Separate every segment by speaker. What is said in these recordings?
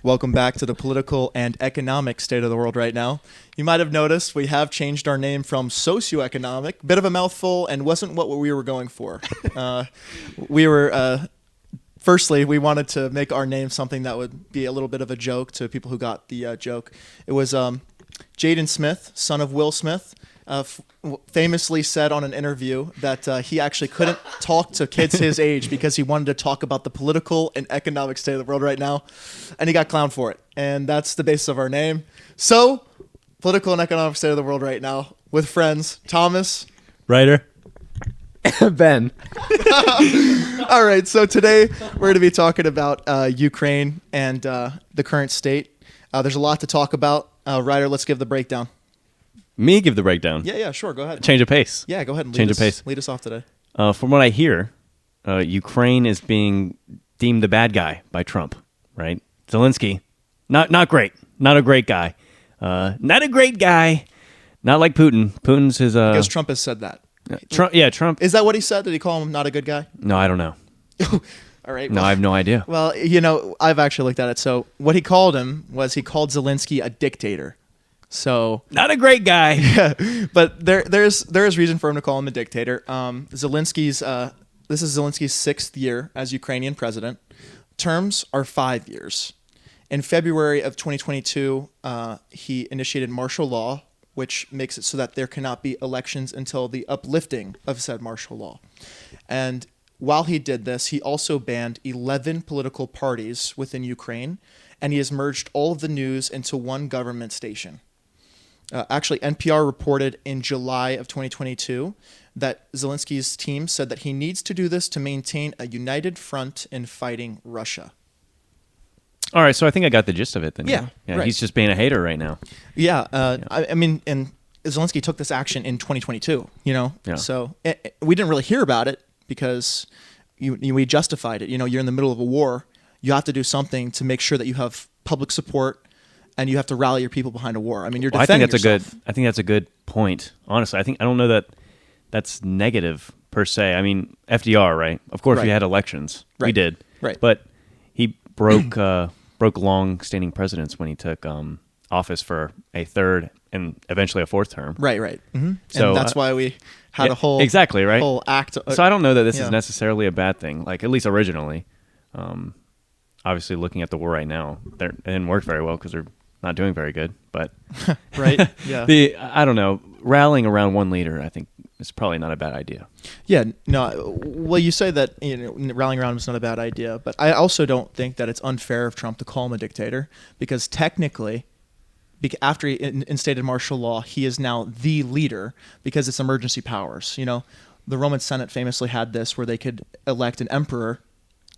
Speaker 1: Welcome back to the political and economic state of the world right now. You might have noticed we have changed our name from socioeconomic, bit of a mouthful, and wasn't what we were going for. Firstly, we wanted to make our name something that would be a little bit of a joke to people who got the joke. It was Jaden Smith, son of Will Smith, famously said on an interview that he actually couldn't talk to kids his age because he wanted to talk about the political and economic state of the world right now, and he got clowned for it. And that's the basis of our name. So, political and economic state of the world right now with friends Thomas,
Speaker 2: Ryder, Ben.
Speaker 1: All right, so today we're going to be talking about Ukraine and the current state. There's a lot to talk about. Ryder, let's give the breakdown.
Speaker 2: Me give the breakdown.
Speaker 1: Yeah, sure. Go ahead.
Speaker 2: Change of pace.
Speaker 1: Yeah, go ahead and
Speaker 2: Change of pace.
Speaker 1: Lead us off today.
Speaker 2: From what I hear, Ukraine is being deemed the bad guy by Trump, right? Zelenskyy, not great. Not a great guy. Not a great guy. Not like Putin. Putin's his...
Speaker 1: Because Trump has said that.
Speaker 2: Trump.
Speaker 1: Is that what he said? Did he call him not a good guy?
Speaker 2: No, I don't know.
Speaker 1: All right.
Speaker 2: No, I have no idea.
Speaker 1: Well, I've actually looked at it. So what he called him was he called Zelenskyy a dictator. So
Speaker 2: not a great guy.
Speaker 1: Yeah, but there is reason for him to call him a dictator. This is Zelensky's 6th year as Ukrainian president. Terms are 5 years. In February of 2022, he initiated martial law, which makes it so that there cannot be elections until the uplifting of said martial law. And while he did this, he also banned 11 political parties within Ukraine, and he has merged all of the news into one government station. Actually, NPR reported in July of 2022 that Zelenskyy's team said that he needs to do this to maintain a united front in fighting Russia.
Speaker 2: All right, so I think I got the gist of it then.
Speaker 1: Yeah, right.
Speaker 2: He's just being a hater right now.
Speaker 1: Yeah, I mean, and Zelenskyy took this action in 2022,
Speaker 2: Yeah.
Speaker 1: So we didn't really hear about it because we justified it. You're in the middle of a war. You have to do something to make sure that you have public support, and you have to rally your people behind a war. I mean, you're defending yourself.
Speaker 2: I think that's a good point. Honestly, I don't know that that's negative per se. I mean, FDR, right? Of course, we had elections.
Speaker 1: Right.
Speaker 2: We did.
Speaker 1: Right.
Speaker 2: But he broke long-standing precedents when he took office for a third and eventually a fourth term.
Speaker 1: Right. Mm-hmm.
Speaker 2: So
Speaker 1: and that's why we had a whole
Speaker 2: exactly right
Speaker 1: whole act.
Speaker 2: So I don't know that this is necessarily a bad thing. Like at least originally, obviously looking at the war right now, it didn't work very well because they're not doing very good. But
Speaker 1: right, yeah.
Speaker 2: I don't know. Rallying around one leader, I think, is probably not a bad idea.
Speaker 1: Yeah, no. Well, you say that rallying around is not a bad idea, but I also don't think that it's unfair of Trump to call him a dictator because technically, after he instated martial law, he is now the leader because it's emergency powers. The Roman Senate famously had this where they could elect an emperor,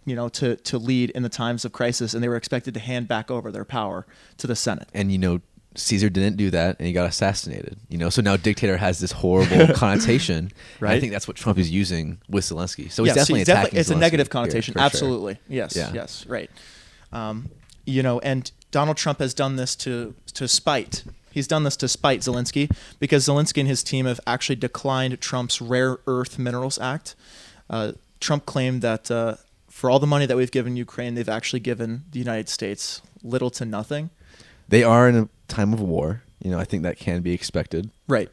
Speaker 1: to lead in the times of crisis, and they were expected to hand back over their power to the Senate.
Speaker 3: And Caesar didn't do that, and he got assassinated. So now dictator has this horrible connotation.
Speaker 1: Right.
Speaker 3: I think that's what Trump is using with Zelenskyy. So he's definitely attacking
Speaker 1: it's
Speaker 3: Zelenskyy
Speaker 1: a negative connotation.
Speaker 3: here, for
Speaker 1: Absolutely.
Speaker 3: sure.
Speaker 1: Yes, right. And Donald Trump has done this to spite. He's done this to spite Zelenskyy because Zelenskyy and his team have actually declined Trump's Rare Earth Minerals Act. Trump claimed that for all the money that we've given Ukraine, they've actually given the United States little to nothing.
Speaker 3: They are in a time of war. I think that can be expected.
Speaker 1: Right.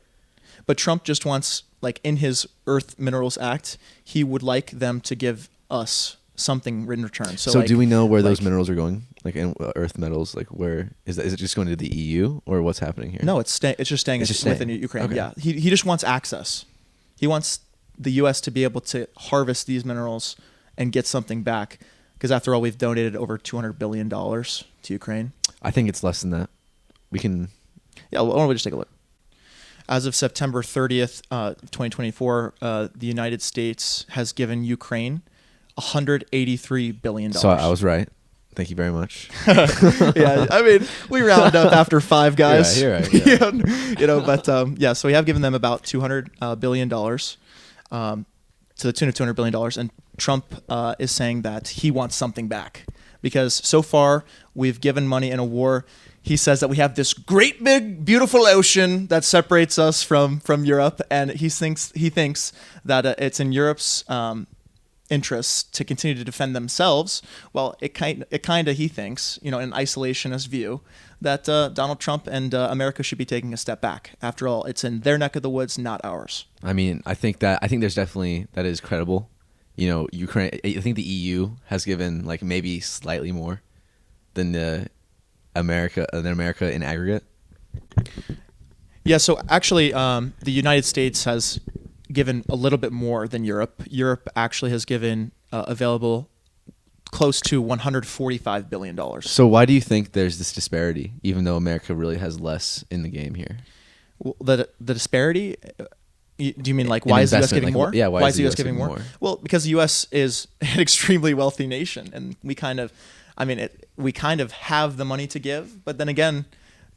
Speaker 1: But Trump just wants, in his Earth Minerals Act, he would like them to give us something in return.
Speaker 3: So do we know where those minerals are going? In earth metals, where is that? Is it just going to the EU or what's happening here?
Speaker 1: No, it's just staying within Ukraine.
Speaker 3: Okay.
Speaker 1: Yeah, he just wants access. He wants the U.S. to be able to harvest these minerals and get something back. Because after all, we've donated over $200 billion to Ukraine.
Speaker 3: I think it's less than that. We can...
Speaker 1: Yeah, why don't we just take a look? As of September 30th, 2024, the United States has given Ukraine $183 billion.
Speaker 3: So I was right. Thank you very much.
Speaker 1: Yeah, I mean, we rounded up after five guys.
Speaker 3: You're right.
Speaker 1: But so we have given them about $200 billion, to the tune of $200 billion. And Trump is saying that he wants something back because so far we've given money in a war. He says that we have this great big beautiful ocean that separates us from Europe, and he thinks that it's in Europe's interests to continue to defend themselves, well, it kind of, he thinks, you know, an isolationist view, that Donald Trump and America should be taking a step back. After all, it's in their neck of the woods, not ours.
Speaker 3: I mean, I think there's definitely, that is credible. You know, Ukraine. I think the EU has given like maybe slightly more than America in aggregate.
Speaker 1: Yeah. So actually, the United States has given a little bit more than Europe. Europe actually has given available close to $145 billion.
Speaker 3: So why do you think there's this disparity, even though America really has less in the game here?
Speaker 1: Well, the disparity. Do you mean like why is the U.S. giving more?
Speaker 3: Yeah,
Speaker 1: why is the U.S. giving more? Well, because the U.S. is an extremely wealthy nation, and we kind of have the money to give. But then again,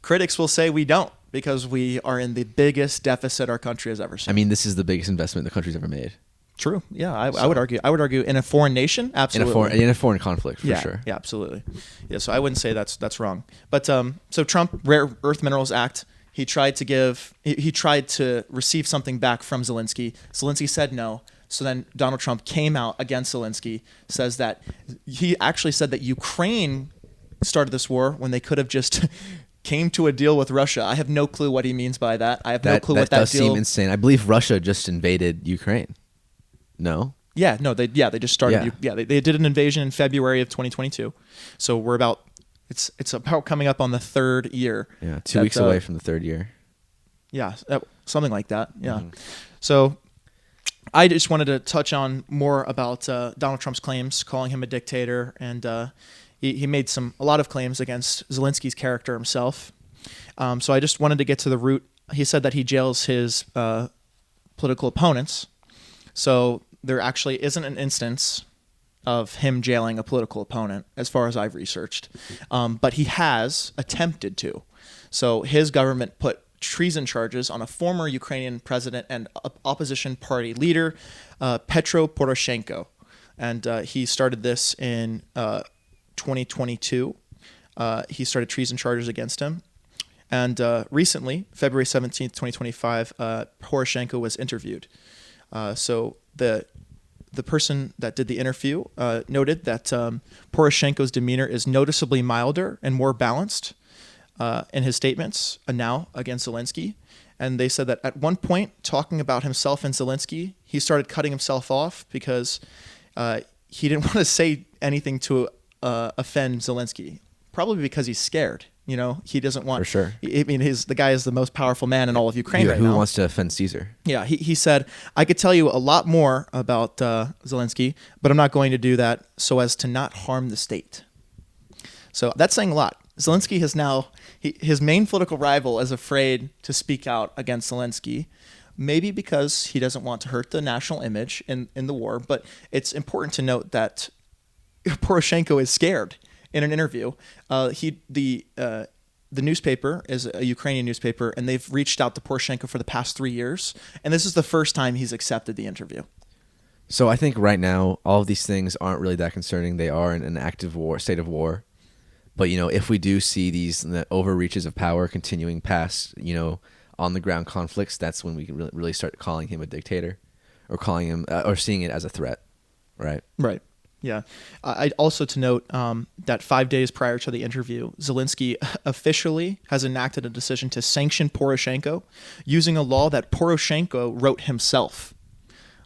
Speaker 1: critics will say we don't, because we are in the biggest deficit our country has ever seen.
Speaker 3: I mean, this is the biggest investment the country's ever made.
Speaker 1: True. Yeah, I would argue. I would argue in a foreign nation, absolutely.
Speaker 3: In a foreign conflict, for sure.
Speaker 1: Yeah, absolutely. Yeah, so I wouldn't say that's wrong. But so Trump, Rare Earth Minerals Act. He tried to receive something back from Zelenskyy. Zelenskyy said no. So then Donald Trump came out against Zelenskyy, says that he actually said that Ukraine started this war when they could have just came to a deal with Russia. I have no clue what he means by that. I have no clue what that deal. That does
Speaker 3: seem insane. I believe Russia just invaded Ukraine. No?
Speaker 1: Yeah, no, they just started. Yeah, they did an invasion in February of 2022. So we're about. It's about coming up on the third year.
Speaker 3: Yeah, 2 weeks away from the third year.
Speaker 1: Yeah, something like that. Yeah. So I just wanted to touch on more about Donald Trump's claims, calling him a dictator, and he made a lot of claims against Zelensky's character himself. So I just wanted to get to the root. He said that he jails his political opponents. So there actually isn't an instance of him jailing a political opponent, as far as I've researched. But he has attempted to. So his government put treason charges on a former Ukrainian president and opposition party leader, Petro Poroshenko. And he started this in 2022. He started treason charges against him. And recently, February 17th, 2025, Poroshenko was interviewed. So the person that did the interview noted that Poroshenko's demeanor is noticeably milder and more balanced in his statements now against Zelenskyy. And they said that at one point, talking about himself and Zelenskyy, he started cutting himself off because he didn't want to say anything to offend Zelenskyy, probably because he's scared. You know, he doesn't want.
Speaker 3: For sure.
Speaker 1: I mean, the guy is the most powerful man in all of Ukraine right now.
Speaker 3: Who wants to offend Caesar?
Speaker 1: Yeah, he said, I could tell you a lot more about Zelenskyy, but I'm not going to do that so as to not harm the state. So that's saying a lot. Zelenskyy has now, his main political rival is afraid to speak out against Zelenskyy, maybe because he doesn't want to hurt the national image in the war. But it's important to note that Poroshenko is scared. In an interview, the newspaper is a Ukrainian newspaper, and they've reached out to Poroshenko for the past 3 years, and this is the first time he's accepted the interview.
Speaker 3: So I think right now all of these things aren't really that concerning. They are in an active state of war. But if we do see these overreaches of power continuing past on the ground conflicts, that's when we can really start calling him a dictator, or calling him or seeing it as a threat, right?
Speaker 1: Right. Yeah. I'd also to note that 5 days prior to the interview, Zelenskyy officially has enacted a decision to sanction Poroshenko using a law that Poroshenko wrote himself,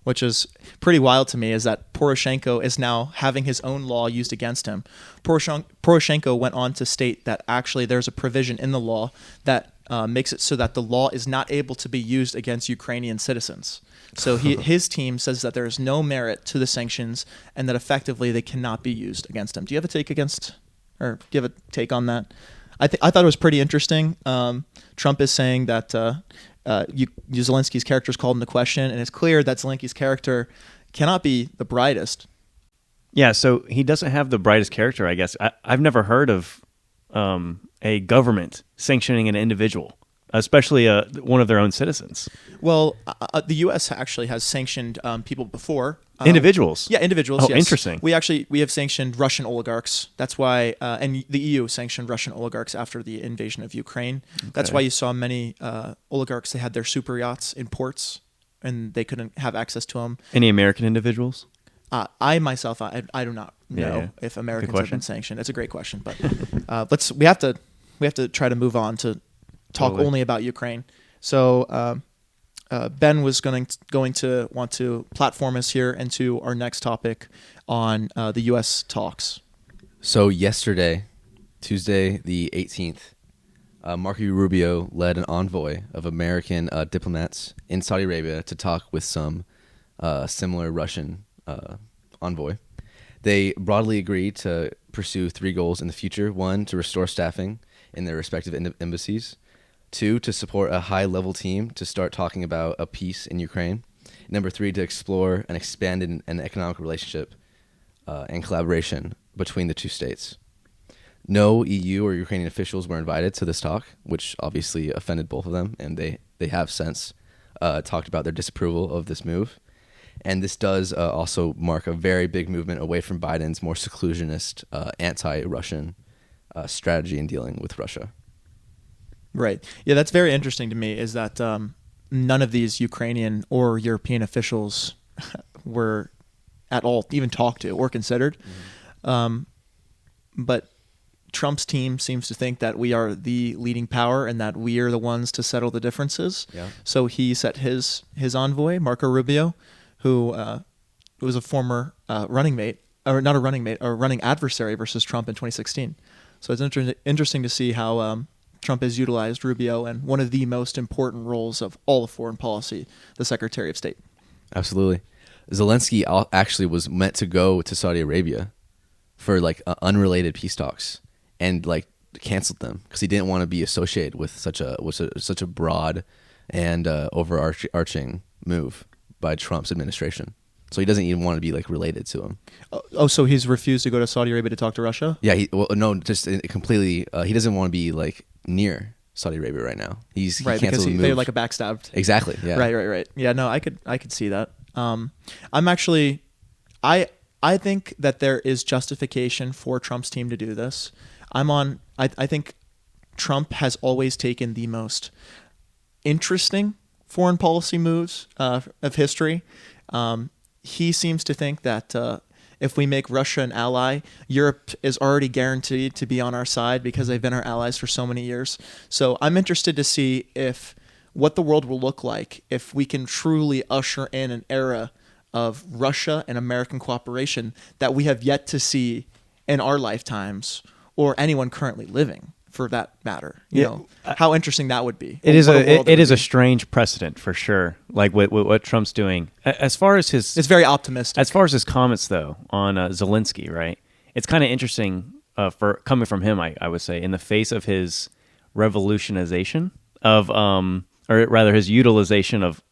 Speaker 1: which is pretty wild to me, is that Poroshenko is now having his own law used against him. Poroshenko went on to state that actually there's a provision in the law that makes it so that the law is not able to be used against Ukrainian citizens. So his team says that there is no merit to the sanctions and that effectively they cannot be used against him. Do you have a take on that? I thought it was pretty interesting. Trump is saying that Zelensky's character is called into question, and it's clear that Zelensky's character cannot be the brightest.
Speaker 2: Yeah, so he doesn't have the brightest character, I guess. I've never heard of a government sanctioning an individual, especially one of their own citizens.
Speaker 1: Well, the U.S. actually has sanctioned people before.
Speaker 2: Individuals?
Speaker 1: Yeah, individuals,
Speaker 2: Oh,
Speaker 1: yes.
Speaker 2: interesting.
Speaker 1: We have sanctioned Russian oligarchs. That's why, and the EU sanctioned Russian oligarchs after the invasion of Ukraine. Okay. That's why you saw many oligarchs, they had their super yachts in ports, and they couldn't have access to them.
Speaker 2: Any American individuals?
Speaker 1: I myself, I do not know
Speaker 2: Yeah.
Speaker 1: if Americans have
Speaker 2: question.
Speaker 1: been sanctioned. It's a great question, but we have to try to move on to talk
Speaker 2: Totally.
Speaker 1: only about Ukraine. So Ben was going to want to platform us here into our next topic on the U.S. talks.
Speaker 3: So yesterday, Tuesday the 18th, Marco Rubio led an envoy of American diplomats in Saudi Arabia to talk with some similar Russian envoy. They broadly agreed to pursue 3 goals in the future. 1, to restore staffing in their respective embassies. 2, to support a high-level team to start talking about a peace in Ukraine. Number 3, to explore an expanded and economic relationship and collaboration between the 2 states. No EU or Ukrainian officials were invited to this talk, which obviously offended both of them, and they have since talked about their disapproval of this move. And this does also mark a very big movement away from Biden's more seclusionist, anti-Russian strategy in dealing with Russia.
Speaker 1: Right. Yeah, that's very interesting to me, is that none of these Ukrainian or European officials were at all even talked to or considered. But Trump's team seems to think that we are the leading power and that we are the ones to settle the differences.
Speaker 3: Yeah.
Speaker 1: So he set his envoy, Marco Rubio, who was a former running adversary versus Trump in 2016. So it's interesting to see how Trump has utilized Rubio in one of the most important roles of all of foreign policy, the Secretary of State.
Speaker 3: Absolutely. Zelensky actually was meant to go to Saudi Arabia for like unrelated peace talks, and like canceled them because he didn't want to be associated with such a broad and overarching move by Trump's administration. So he doesn't even want to be like related to him.
Speaker 1: So he's refused to go to Saudi Arabia to talk to Russia?
Speaker 3: Yeah, just completely. He doesn't want to be like near Saudi Arabia right now. He
Speaker 1: Right, because
Speaker 3: canceled the move.
Speaker 1: they're like a backstabbed.
Speaker 3: Exactly. Yeah.
Speaker 1: Right. Yeah, no, I could see that. I think that there is justification for Trump's team to do this. I think Trump has always taken the most interesting foreign policy moves of history. He seems to think that if we make Russia an ally, Europe is already guaranteed to be on our side because they've been our allies for so many years. So I'm interested to see what the world will look like if we can truly usher in an era of Russia and American cooperation that we have yet to see in our lifetimes, or anyone currently living, for that matter. You know how interesting that would be.
Speaker 2: It is a strange precedent for sure. Like what Trump's doing, as far as
Speaker 1: it's very optimistic.
Speaker 2: As far as his comments though on Zelensky, right? It's kind of interesting for coming from him. I would say in the face of his revolutionization of, or rather his utilization of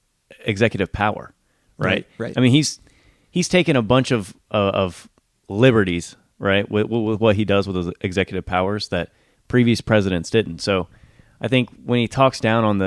Speaker 2: executive power, right?
Speaker 1: Right.
Speaker 2: I mean, he's taken a bunch of liberties, right, with what he does with his executive powers that previous presidents didn't. So I think when he talks down on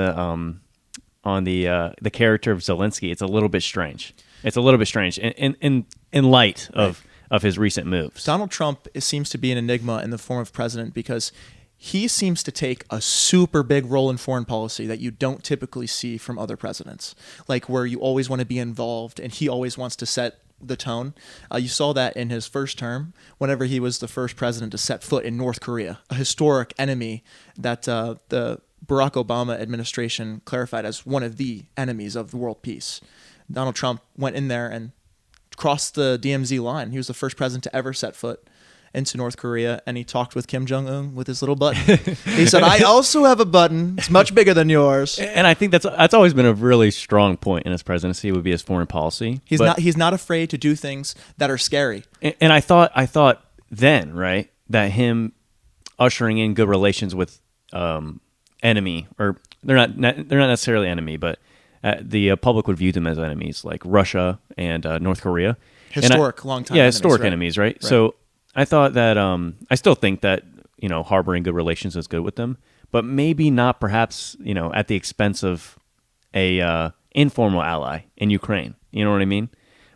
Speaker 2: the character of Zelensky, it's a little bit strange. It's a little bit strange in light of his recent moves.
Speaker 1: Donald Trump seems to be an enigma in the form of president because he seems to take a super big role in foreign policy that you don't typically see from other presidents, like where you always want to be involved and he always wants to set the tone. You saw that in his first term, whenever he was the first president to set foot in North Korea, a historic enemy that the Barack Obama administration clarified as one of the enemies of world peace. Donald Trump went in there and crossed the DMZ line. He was the first president to ever set foot into North Korea, and he talked with Kim Jong-un with his little button. He said, "I also have a button. It's much bigger than yours."
Speaker 2: And I think that's always been a really strong point in his presidency, would be his foreign policy.
Speaker 1: He's not afraid to do things that are scary.
Speaker 2: And I thought then, right, that him ushering in good relations with enemy, or they're not necessarily enemy, but the public would view them as enemies, like Russia and North Korea.
Speaker 1: Historic, long time.
Speaker 2: Yeah,
Speaker 1: enemies,
Speaker 2: historic
Speaker 1: right?
Speaker 2: enemies, right? So I thought that I still think that, you know, harboring good relations is good with them, but maybe not perhaps, you know, at the expense of a informal ally in Ukraine. You know what I mean?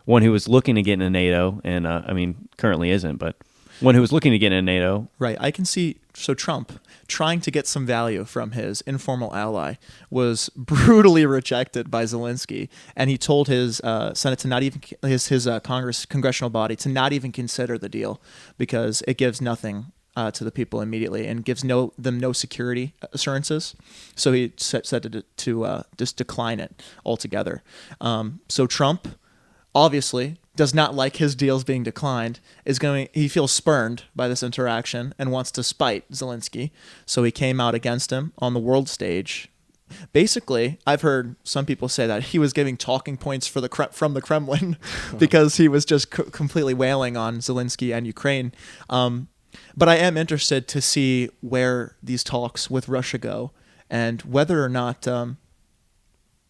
Speaker 2: One who was looking to get into NATO, and I mean, currently isn't, but one who was looking to get into NATO.
Speaker 1: Right. I can see. So Trump, trying to get some value from his informal ally, was brutally rejected by Zelensky, and he told his Senate to not even his congressional body to not even consider the deal because it gives nothing to the people immediately and gives them no security assurances. So he said to just decline it altogether. So Trump, obviously, does not like his deals being declined, he feels spurned by this interaction and wants to spite Zelensky. So he came out against him on the world stage. Basically, I've heard some people say that he was giving talking points from the Kremlin because he was just completely wailing on Zelensky and Ukraine. But I am interested to see where these talks with Russia go and whether or not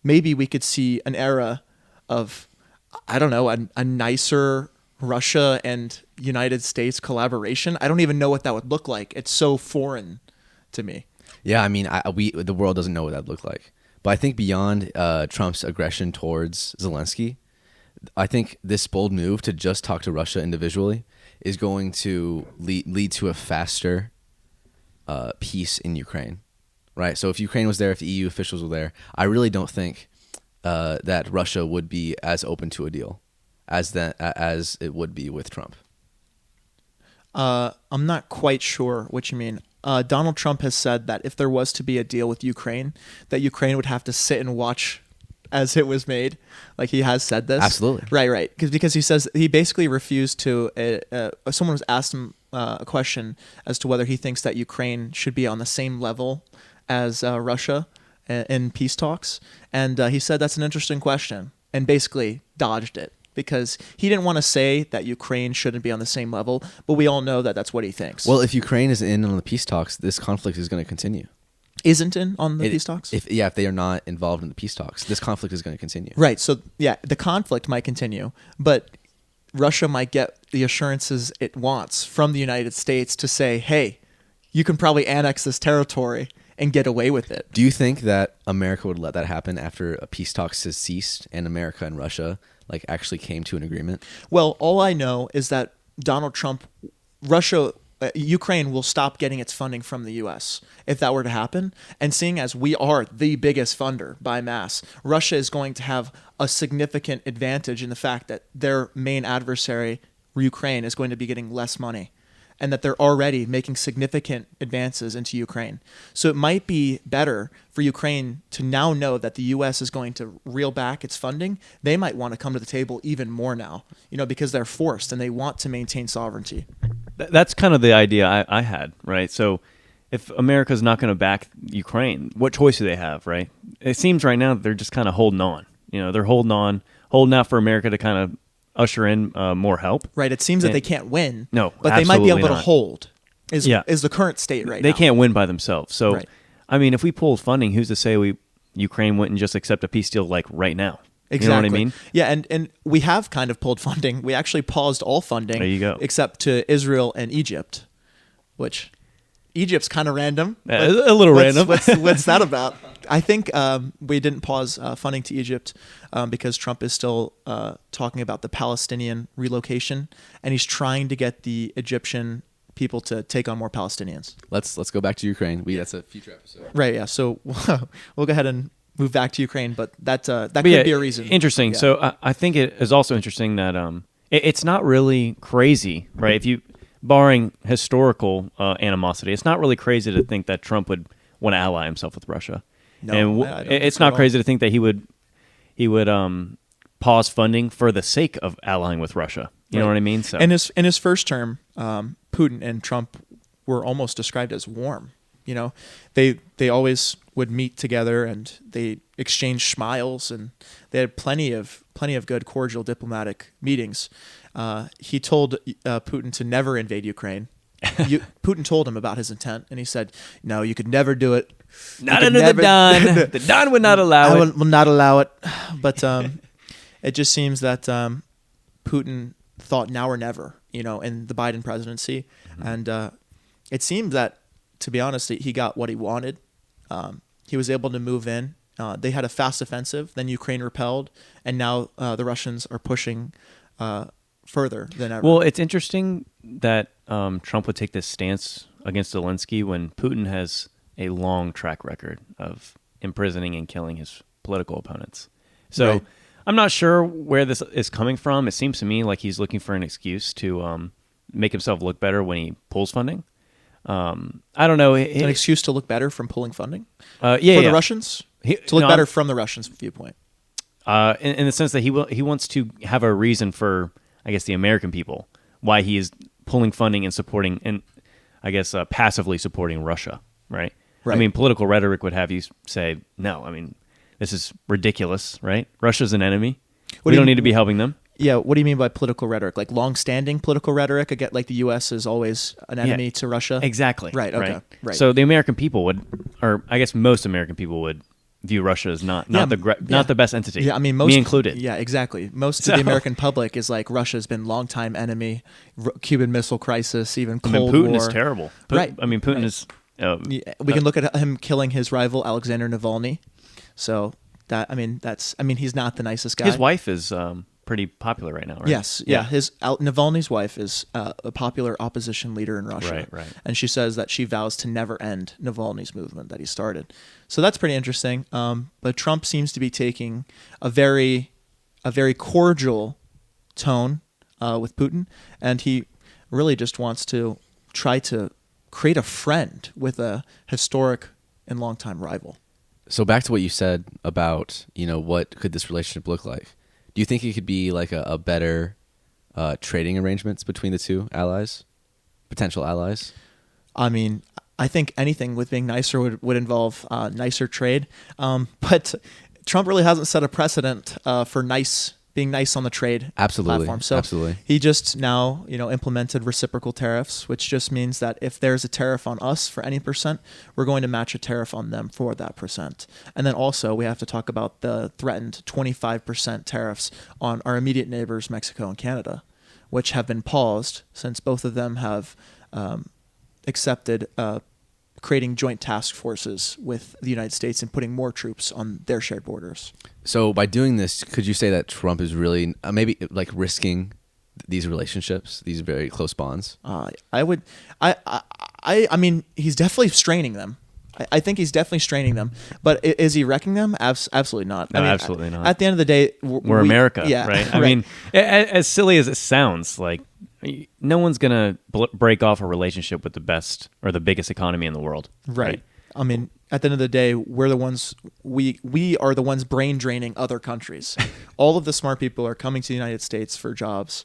Speaker 1: maybe we could see an era of, I don't know, a nicer Russia and United States collaboration. I don't even know what that would look like. It's so foreign to me.
Speaker 3: Yeah, I mean, the world doesn't know what that would look like. But I think beyond Trump's aggression towards Zelensky, I think this bold move to just talk to Russia individually is going to lead to a faster peace in Ukraine, right? So if Ukraine was there, if the EU officials were there, I really don't think that Russia would be as open to a deal as it would be with Trump.
Speaker 1: I'm not quite sure what you mean. Donald Trump has said that if there was to be a deal with Ukraine, that Ukraine would have to sit and watch as it was made. Like, he has said this.
Speaker 3: Absolutely.
Speaker 1: Right. Because he says he basically refused to. Someone was asked him a question as to whether he thinks that Ukraine should be on the same level as Russia in peace talks, and he said that's an interesting question, and basically dodged it because he didn't want to say that Ukraine shouldn't be on the same level, but we all know that that's what he thinks.
Speaker 3: Well, if Ukraine is in on the peace talks, this conflict is going to continue.
Speaker 1: Isn't in on the peace talks?
Speaker 3: If they are not involved in the peace talks, this conflict is going to continue.
Speaker 1: Right. So, yeah, the conflict might continue, but Russia might get the assurances it wants from the United States to say, hey, you can probably annex this territory and get away with it.
Speaker 3: Do you think that America would let that happen after a peace talks has ceased and America and Russia actually came to an agreement?
Speaker 1: Well, all I know is that Donald Trump, Ukraine will stop getting its funding from the U.S. if that were to happen. And seeing as we are the biggest funder by mass, Russia is going to have a significant advantage in the fact that their main adversary, Ukraine, is going to be getting less money, and that they're already making significant advances into Ukraine. So it might be better for Ukraine to now know that the U.S. is going to reel back its funding. They might want to come to the table even more now, because they're forced and they want to maintain sovereignty.
Speaker 2: That's kind of the idea I had, right? So if America's not going to back Ukraine, what choice do they have, right? It seems right now that they're just kind of holding on. They're holding out for America to kind of usher in more help.
Speaker 1: Right. It seems that they can't win.
Speaker 2: No,
Speaker 1: but they might be able to
Speaker 2: not.
Speaker 1: hold. Is the current state right now.
Speaker 2: They can't win by themselves. So,
Speaker 1: right.
Speaker 2: I mean, if we pulled funding, who's to say Ukraine wouldn't just accept a peace deal right now?
Speaker 1: Exactly.
Speaker 2: You know what I mean?
Speaker 1: Yeah, and we have kind of pulled funding. We actually paused all funding.
Speaker 2: There you go.
Speaker 1: Except to Israel and Egypt, which Egypt's kind of random.
Speaker 2: A little random.
Speaker 1: What's that about? I think we didn't pause funding to Egypt because Trump is still talking about the Palestinian relocation, and he's trying to get the Egyptian people to take on more Palestinians.
Speaker 3: Let's go back to Ukraine. That's a future episode.
Speaker 1: Right. Yeah. So we'll go ahead and move back to Ukraine, but that could be a reason.
Speaker 2: Interesting.
Speaker 1: Yeah.
Speaker 2: So I think it is also interesting that it's not really crazy, right? If you barring historical animosity, it's not really crazy to think that Trump would want to ally himself with Russia.
Speaker 1: No,
Speaker 2: and it's not crazy to think that he would pause funding for the sake of allying with Russia. You know what I mean? So
Speaker 1: in his first term, Putin and Trump were almost described as warm. They always would meet together and they exchanged smiles, and they had plenty of good cordial diplomatic meetings. He told Putin to never invade Ukraine. Putin told him about his intent, and he said, "No, you could never do it.
Speaker 2: Not under the Don. The Don would not allow it.
Speaker 1: Will not allow it." But it just seems that Putin thought now or never, in the Biden presidency, and it seemed that, to be honest, he got what he wanted. He was able to move in. They had a fast offensive. Then Ukraine repelled, and now the Russians are pushing further than ever.
Speaker 2: Well, it's interesting that Trump would take this stance against Zelensky when Putin has a long track record of imprisoning and killing his political opponents. So
Speaker 1: Right.
Speaker 2: I'm not sure where this is coming from. It seems to me like he's looking for an excuse to make himself look better when he pulls funding. I don't know.
Speaker 1: An excuse to look better from pulling funding
Speaker 2: Yeah,
Speaker 1: for
Speaker 2: yeah.
Speaker 1: the Russians? To look better from the Russians' viewpoint.
Speaker 2: In the sense that he wants to have a reason for, I guess, the American people why he is pulling funding and supporting, and I guess passively supporting Russia, right?
Speaker 1: Right.
Speaker 2: I mean, political rhetoric would have you say, no, I mean, this is ridiculous, right? Russia's an enemy. We don't need to be helping them.
Speaker 1: Yeah, what do you mean by political rhetoric? Like long-standing political rhetoric? Again, like the U.S. is always an enemy to Russia?
Speaker 2: Exactly.
Speaker 1: Right, okay. Right.
Speaker 2: So the American people would, or I guess most American people would view Russia as not the best entity.
Speaker 1: Yeah, I mean,
Speaker 2: me included.
Speaker 1: Yeah, exactly. Most of the American public is like Russia's been longtime enemy, Cuban Missile Crisis, even Cold
Speaker 2: Putin
Speaker 1: War.
Speaker 2: is terrible.
Speaker 1: Right.
Speaker 2: I mean, Putin
Speaker 1: Right.
Speaker 2: is.
Speaker 1: We can look at him killing his rival Alexander Navalny. So he's not the nicest guy.
Speaker 2: His wife is pretty popular right now, right?
Speaker 1: Yes, yeah. Navalny's wife is a popular opposition leader in Russia,
Speaker 2: Right.
Speaker 1: And she says that she vows to never end Navalny's movement that he started. So that's pretty interesting. But Trump seems to be taking a very cordial tone with Putin, and he really just wants to try to create a friend with a historic and longtime rival.
Speaker 3: So back to what you said about, what could this relationship look like? Do you think it could be like a better trading arrangements between the two allies, potential allies?
Speaker 1: I mean, I think anything with being nicer would involve nicer trade. But Trump really hasn't set a precedent for being nice on the trade platform. So
Speaker 3: Absolutely.
Speaker 1: he just now, implemented reciprocal tariffs, which just means that if there's a tariff on us for any percent, we're going to match a tariff on them for that percent. And then also we have to talk about the threatened 25% tariffs on our immediate neighbors, Mexico and Canada, which have been paused since both of them have accepted creating joint task forces with the United States and putting more troops on their shared borders.
Speaker 3: So by doing this, could you say that Trump is really maybe like risking these relationships, these very close bonds?
Speaker 1: I mean, he's definitely straining them. I think he's definitely straining them. But is he wrecking them? Absolutely not.
Speaker 2: No,
Speaker 1: I mean,
Speaker 2: absolutely not.
Speaker 1: At the end of the day,
Speaker 2: We're America,
Speaker 1: yeah,
Speaker 2: right? I mean, as silly as it sounds, like no one's gonna break off a relationship with the best or the biggest economy in the world,
Speaker 1: right? I mean, at the end of the day, we're the ones. We are the ones brain draining other countries. All of the smart people are coming to the United States for jobs.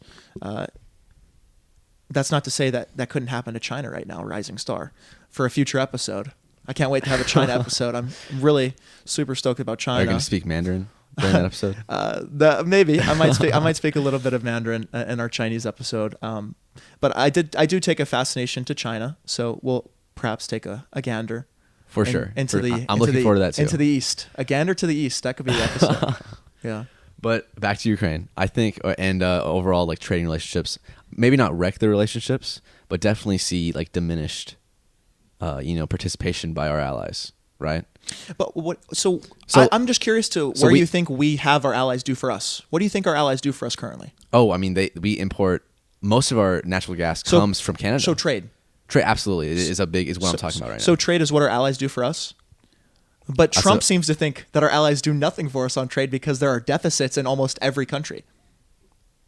Speaker 1: That's not to say that couldn't happen to China right now, rising star, for a future episode. I can't wait to have a China episode. I'm really super stoked about China.
Speaker 3: Are you going to speak Mandarin during that episode?
Speaker 1: Maybe I might speak a little bit of Mandarin in our Chinese episode. But I do take a fascination to China, so we'll perhaps take a gander.
Speaker 3: For sure.
Speaker 1: I'm
Speaker 3: looking forward to that too.
Speaker 1: Into the east, a gander to the east. That could be the episode. Yeah.
Speaker 3: But back to Ukraine, I think, and overall, like trading relationships, maybe not wreck the relationships, but definitely see like diminished, participation by our allies, right?
Speaker 1: But what? So I'm just curious to where you think we have our allies do for us. What do you think our allies do for us currently?
Speaker 3: Oh, I mean, we import most of our natural gas comes from Canada.
Speaker 1: So trade.
Speaker 3: Trade absolutely is what I'm talking about right now.
Speaker 1: So trade is what our allies do for us. But Trump seems to think that our allies do nothing for us on trade because there are deficits in almost every country.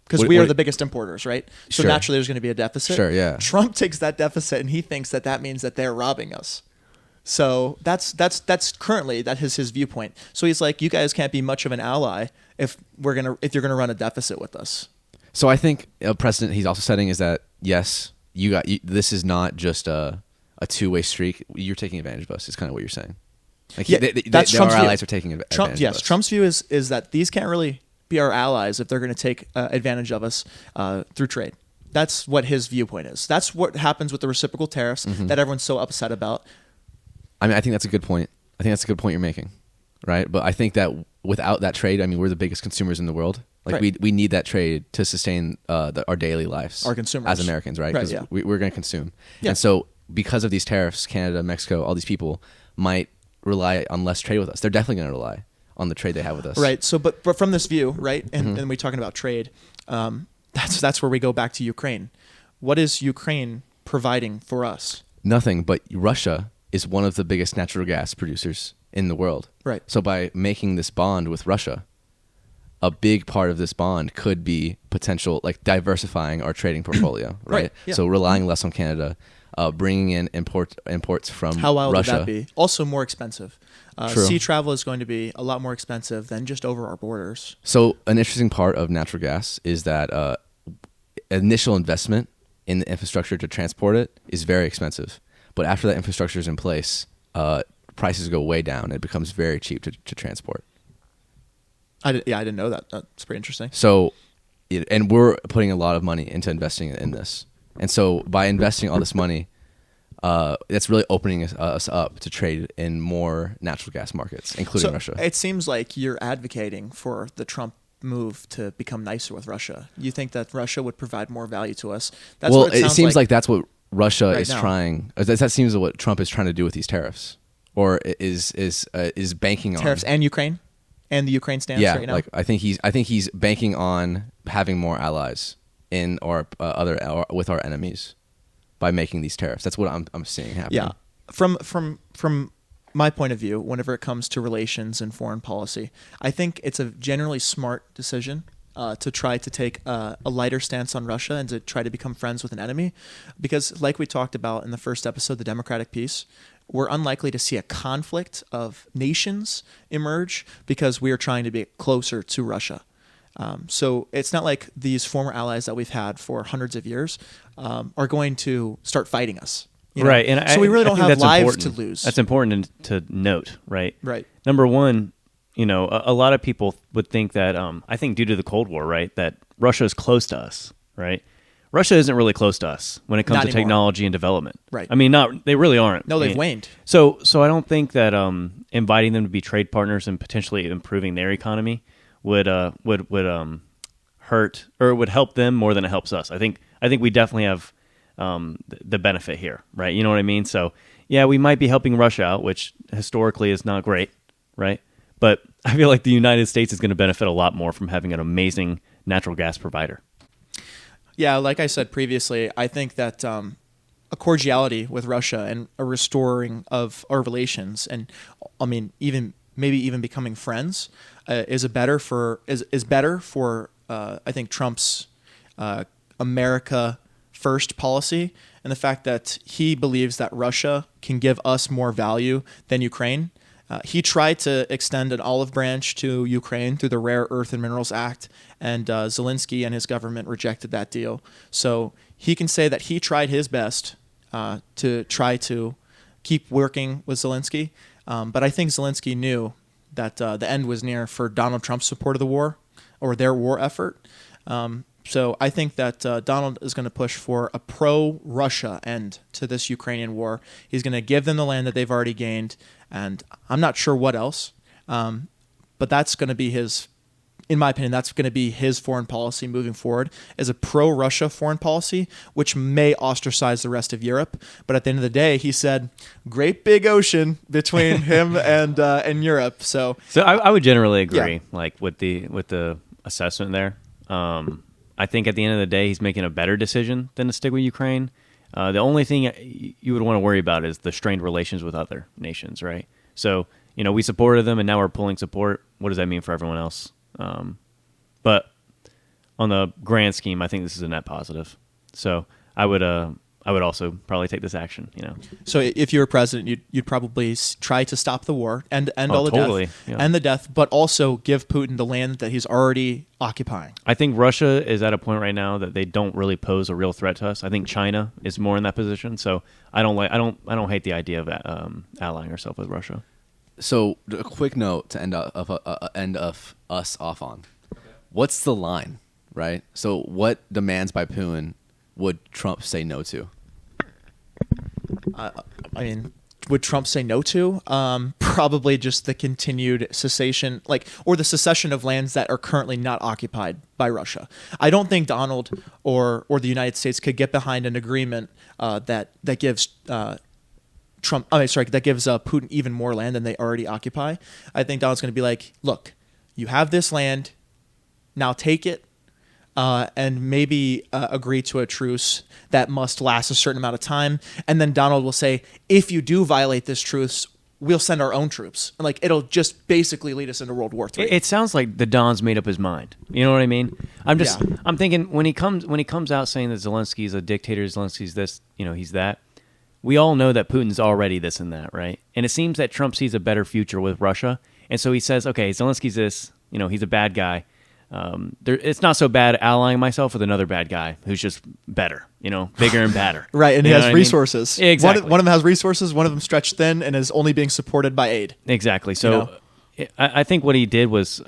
Speaker 1: Because we are the biggest importers, right? So
Speaker 3: Sure.
Speaker 1: naturally there's going to be a deficit.
Speaker 3: Sure, yeah.
Speaker 1: Trump takes that deficit and he thinks that means that they're robbing us. So that's currently his viewpoint. So he's like, you guys can't be much of an ally if you're gonna run a deficit with us.
Speaker 3: So I think a precedent he's also setting is that yes, this is not just a two-way streak. You're taking advantage of us. Is kind of what you're saying. Like
Speaker 1: that's Trump's
Speaker 3: our
Speaker 1: view.
Speaker 3: allies are taking advantage of us.
Speaker 1: Yes, Trump's view is that these can't really be our allies if they're going to take advantage of us through trade. That's what his viewpoint is. That's what happens with the reciprocal tariffs that everyone's so upset about.
Speaker 3: I mean, I think that's a good point. I think that's a good point you're making, right? But I think that without that trade, I mean, we're the biggest consumers in the world. Like we need that trade to sustain our daily lives,
Speaker 1: our consumers
Speaker 3: as Americans, right? Because we're going to consume, and so because of these tariffs, Canada, Mexico, all these people might rely on less trade with us. They're definitely going to rely on the trade they have with us,
Speaker 1: right? So, but from this view, right, and we're talking about trade. that's where we go back to Ukraine. What is Ukraine providing for us?
Speaker 3: Nothing, but Russia is one of the biggest natural gas producers in the world.
Speaker 1: Right.
Speaker 3: So by making this bond with Russia, a big part of this bond could be potential, like diversifying our trading portfolio, right?
Speaker 1: Right, yeah.
Speaker 3: So relying less on Canada, bringing in imports from
Speaker 1: How wild
Speaker 3: Russia.
Speaker 1: would that be? Also more expensive.
Speaker 3: True.
Speaker 1: Sea travel is going to be a lot more expensive than just over our borders.
Speaker 3: So an interesting part of natural gas is that initial investment in the infrastructure to transport it is very expensive. But after that infrastructure is in place, prices go way down. It becomes very cheap to transport.
Speaker 1: I didn't know that. That's pretty interesting.
Speaker 3: So, and we're putting a lot of money into investing in this. And so by investing all this money, that's really opening us up to trade in more natural gas markets, including Russia.
Speaker 1: It seems like you're advocating for the Trump move to become nicer with Russia. You think that Russia would provide more value to us? That's
Speaker 3: well,
Speaker 1: what it
Speaker 3: seems like
Speaker 1: like
Speaker 3: that's what Russia
Speaker 1: right
Speaker 3: is
Speaker 1: now.
Speaker 3: trying. That seems what Trump is trying to do with these tariffs, or is banking on
Speaker 1: tariffs and Ukraine and the Ukraine stance
Speaker 3: Yeah,
Speaker 1: right now.
Speaker 3: like I think he's banking on having more allies in or with our enemies by making these tariffs. That's what I'm seeing happening.
Speaker 1: Yeah, from my point of view, whenever it comes to relations and foreign policy, I think it's a generally smart decision to try to take a lighter stance on Russia and to try to become friends with an enemy, because like we talked about in the first episode, the democratic peace, we're unlikely to see a conflict of nations emerge because we are trying to be closer to Russia. So it's not like these former allies that we've had for hundreds of years are going to start fighting us. You know?
Speaker 2: Right. And
Speaker 1: so we really
Speaker 2: I
Speaker 1: don't
Speaker 2: think
Speaker 1: have
Speaker 2: that's
Speaker 1: lives
Speaker 2: important.
Speaker 1: to lose.
Speaker 2: That's important to note, right?
Speaker 1: Right.
Speaker 2: Number one, a lot of people would think that, I think due to the Cold War, right, that Russia is close to us, right? Russia isn't really close to us when it comes
Speaker 1: Not
Speaker 2: to
Speaker 1: anymore.
Speaker 2: technology and development.
Speaker 1: Right.
Speaker 2: I mean, they really aren't.
Speaker 1: No, they've
Speaker 2: I mean,
Speaker 1: waned.
Speaker 2: So I don't think that inviting them to be trade partners and potentially improving their economy would hurt or would help them more than it helps us. I think we definitely have the benefit here, right? You know what I mean? So yeah, we might be helping Russia out, which historically is not great, right? But I feel like the United States is going to benefit a lot more from having an amazing natural gas provider.
Speaker 1: Yeah, like I said previously, I think that a cordiality with Russia and a restoring of our relations, and I mean, maybe even becoming friends, is better for I think Trump's America first policy, and the fact that he believes that Russia can give us more value than Ukraine. He tried to extend an olive branch to Ukraine through the Rare Earth and Minerals Act, and Zelenskyy and his government rejected that deal. So he can say that he tried his best to try to keep working with Zelenskyy, but I think Zelenskyy knew that the end was near for Donald Trump's support of the war, or their war effort. So I think that Donald is going to push for a pro-Russia end to this Ukrainian war. He's going to give them the land that they've already gained, and I'm not sure what else. But that's going to be in my opinion, that's going to be his foreign policy moving forward, as a pro-Russia foreign policy, which may ostracize the rest of Europe. But at the end of the day, he said, great big ocean between him and Europe. So
Speaker 2: I would generally agree,
Speaker 1: Yeah.
Speaker 2: like with the assessment there. I think at the end of the day, he's making a better decision than to stick with Ukraine. The only thing you would want to worry about is the strained relations with other nations, right? So, we supported them, and now we're pulling support. What does that mean for everyone else? But on the grand scheme, I think this is a net positive. So I would also probably take this action.
Speaker 1: So if you were president, you'd probably try to stop the war and end all the
Speaker 2: totally,
Speaker 1: death,
Speaker 2: yeah.
Speaker 1: end the death, but also give Putin the land that he's already occupying.
Speaker 2: I think Russia is at a point right now that they don't really pose a real threat to us. I think China is more in that position. So I don't hate the idea of allying ourselves with Russia.
Speaker 3: So a quick note to end of us off on. What's the line, right? So what demands by Putin would Trump say no to?
Speaker 1: I mean, would Trump say no to? Probably just the continued cessation, or the secession of lands that are currently not occupied by Russia. I don't think Donald or the United States could get behind an agreement that gives that gives Putin even more land than they already occupy. I think Donald's going to be like, look, you have this land, now take it. and maybe agree to a truce that must last a certain amount of time. And then Donald will say, if you do violate this truce, we'll send our own troops. And like, it'll just basically lead us into World War III.
Speaker 2: It sounds like the Don's made up his mind. You know what I mean? I'm thinking when he comes out saying that Zelensky's a dictator, Zelensky's this, he's that. We all know that Putin's already this and that, right? And it seems that Trump sees a better future with Russia. And so he says, okay, Zelensky's this, he's a bad guy. It's not so bad allying myself with another bad guy who's just better, bigger and badder.
Speaker 1: Right, and he has resources.
Speaker 2: Exactly.
Speaker 1: One of them has resources, one of them stretched thin and is only being supported by aid.
Speaker 2: Exactly. So I think what he did was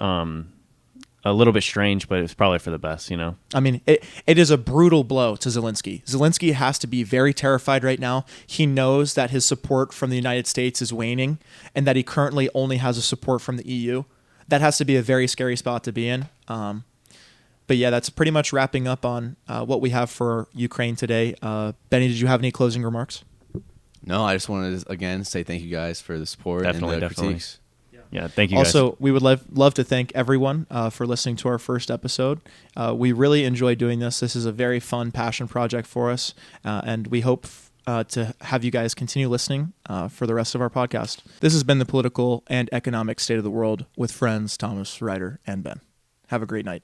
Speaker 2: a little bit strange, but it's probably for the best,
Speaker 1: I mean, it is a brutal blow to Zelensky. Zelensky has to be very terrified right now. He knows that his support from the United States is waning and that he currently only has a support from the EU. That has to be a very scary spot to be in. But yeah, that's pretty much wrapping up on what we have for Ukraine today. Benny, did you have any closing remarks?
Speaker 3: No, I just wanted to, again, say thank you guys for the support and the critiques.
Speaker 2: Yeah, thank you guys.
Speaker 1: Also, we would love to thank everyone for listening to our first episode. We really enjoy doing this. This is a very fun passion project for us, and we hope to have you guys continue listening for the rest of our podcast. This has been the political and economic state of the world with friends Thomas, Ryder, and Ben. Have a great night.